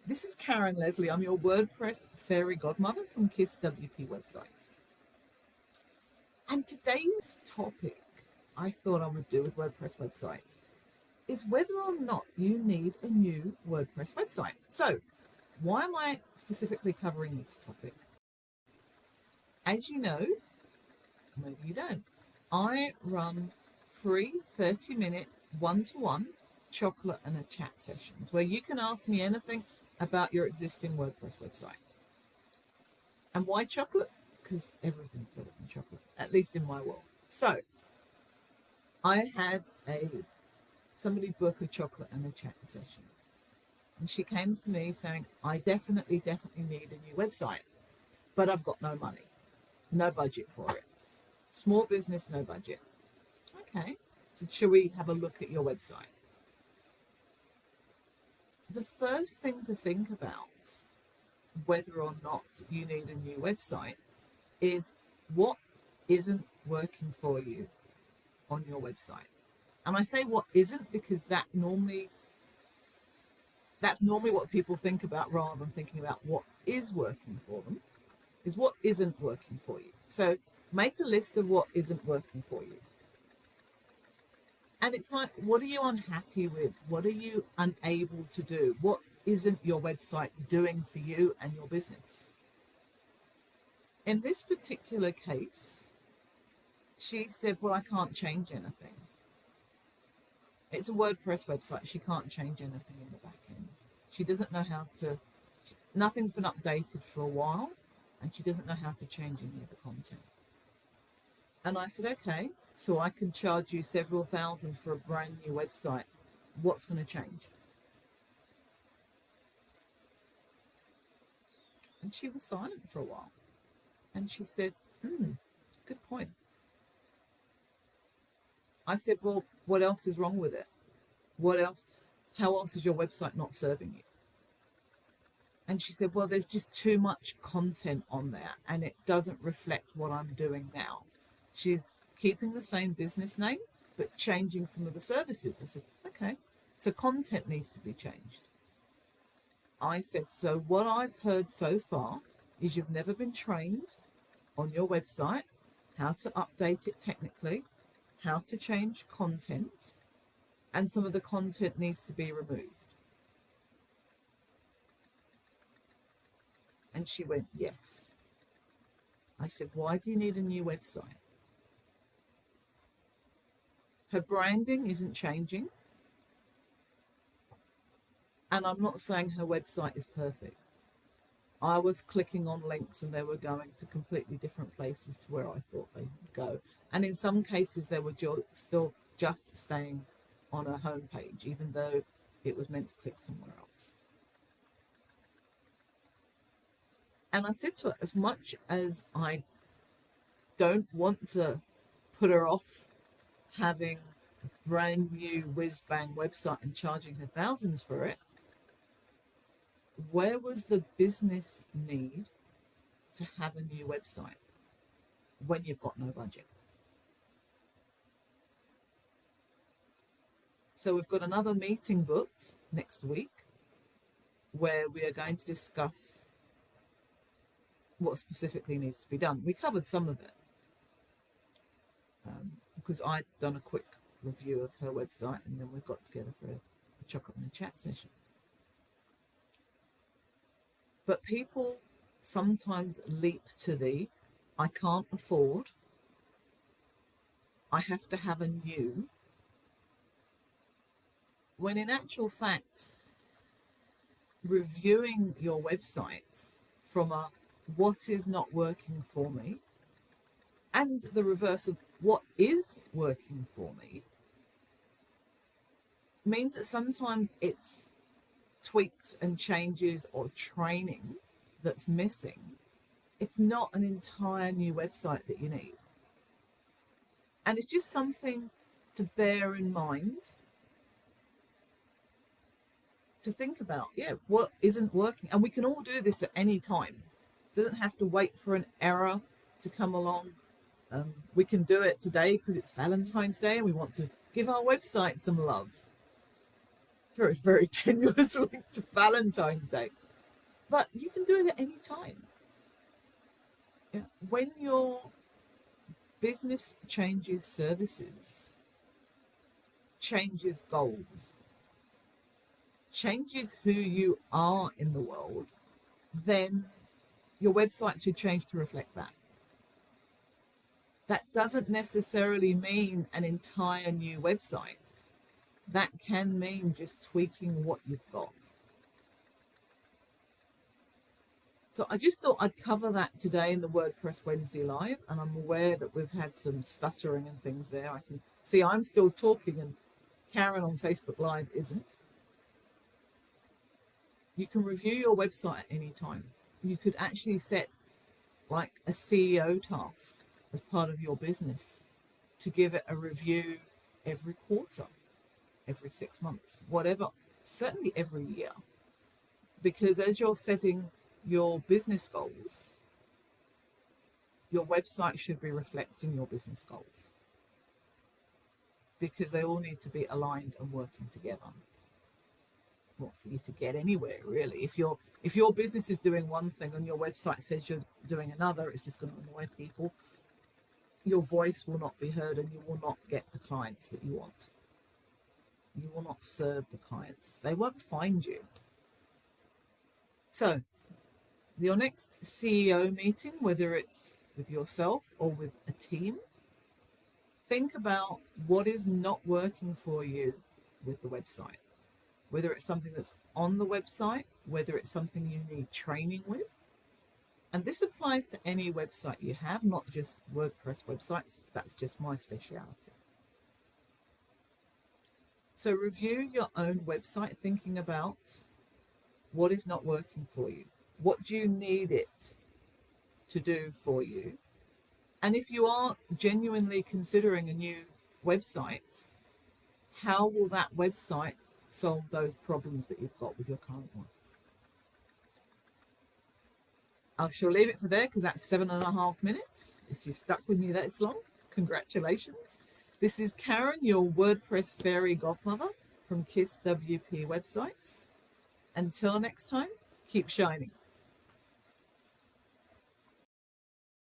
This is Karen Leslie. I'm your WordPress fairy godmother from Kiss WP Websites. And today's topic I thought I would do with WordPress websites is whether or not you need a new WordPress website. So, why am I specifically covering this topic? As you know, maybe you don't, I run free 30-minute one-to-one chocolate and a chat sessions where you can ask me anything about your existing WordPress website. And why chocolate? Because everything's better than chocolate, at least in my world. So I had somebody book a chocolate and a chat session, and she came to me saying, I definitely need a new website, but I've got no money, no budget for it. Small business, no budget. Okay, so shall we have a look at your website? The first thing to think about whether or not you need a new website is what isn't working for you on your website. And I say what isn't because that's normally what people think about rather than thinking about what is working for them, is what isn't working for you. So make a list of what isn't working for you. And it's like, what are you unhappy with? What are you unable to do? What isn't your website doing for you and your business? In this particular case, she said, well, I can't change anything. It's a WordPress website. She can't change anything in the back end. She doesn't know how to, nothing's been updated for a while, and she doesn't know how to change any of the content. And I said, okay, so I can charge you several thousand for a brand new website. What's going to change? And she was silent for a while. And she said, good point. I said, well, what else is wrong with it? What else? How else is your website not serving you? And she said, well, there's just too much content on there and it doesn't reflect what I'm doing now. She's keeping the same business name, but changing some of the services. I said, okay, so content needs to be changed. I said, so what I've heard so far is you've never been trained on your website how to update it technically, how to change content, and some of the content needs to be removed. And she went, yes. I said, why do you need a new website? Her branding isn't changing. And I'm not saying her website is perfect. I was clicking on links and they were going to completely different places to where I thought they would go. And in some cases, they were still just staying on a homepage, even though it was meant to click somewhere else. And I said to her, as much as I don't want to put her off having a brand new whiz-bang website and charging her thousands for it, where was the business need to have a new website when you've got no budget? So we've got another meeting booked next week where we are going to discuss what specifically needs to be done. We covered some of it because I'd done a quick review of her website, and then we got together for a chocolate and a chat session. But people sometimes leap to the, I can't afford, I have to have a new, when in actual fact, reviewing your website from a what is not working for me and the reverse of what is working for me means that sometimes it's tweaks and changes or training that's missing. It's not an entire new website that you need. And it's just something to bear in mind, to think about, what isn't working? And we can all do this at any time. It doesn't have to wait for an error to come along. We can do it today because it's Valentine's Day and we want to give our website some love. very, very tenuous link to Valentine's Day. But you can do it at any time. Yeah. When your business changes services, changes goals, changes who you are in the world, then your website should change to reflect that. That doesn't necessarily mean an entire new website. That can mean just tweaking what you've got. So I just thought I'd cover that today in the WordPress Wednesday Live, and I'm aware that we've had some stuttering and things there. I can see I'm still talking and Karen on Facebook Live isn't. You can review your website at any time. You could actually set like a CEO task as part of your business to give it a review every quarter, every 6 months, whatever, certainly every year. Because as you're setting your business goals, your website should be reflecting your business goals, because they all need to be aligned and working together. Well, for you to get anywhere, really. If your business is doing one thing and your website says you're doing another, it's just going to annoy people. Your voice will not be heard, and you will not get the clients that you want. You will not serve the clients. They won't find you. So your next CEO meeting, whether it's with yourself or with a team, think about what is not working for you with the website. Whether it's something that's on the website, whether it's something you need training with. And this applies to any website you have, not just WordPress websites. That's just my speciality. So review your own website, thinking about what is not working for you. What do you need it to do for you? And if you are genuinely considering a new website, how will that website solve those problems that you've got with your current one? I shall leave it for there, because that's 7.5 minutes. If you stuck with me that long, congratulations. This is Karen, your WordPress fairy godmother from KISS WP Websites. Until next time, keep shining.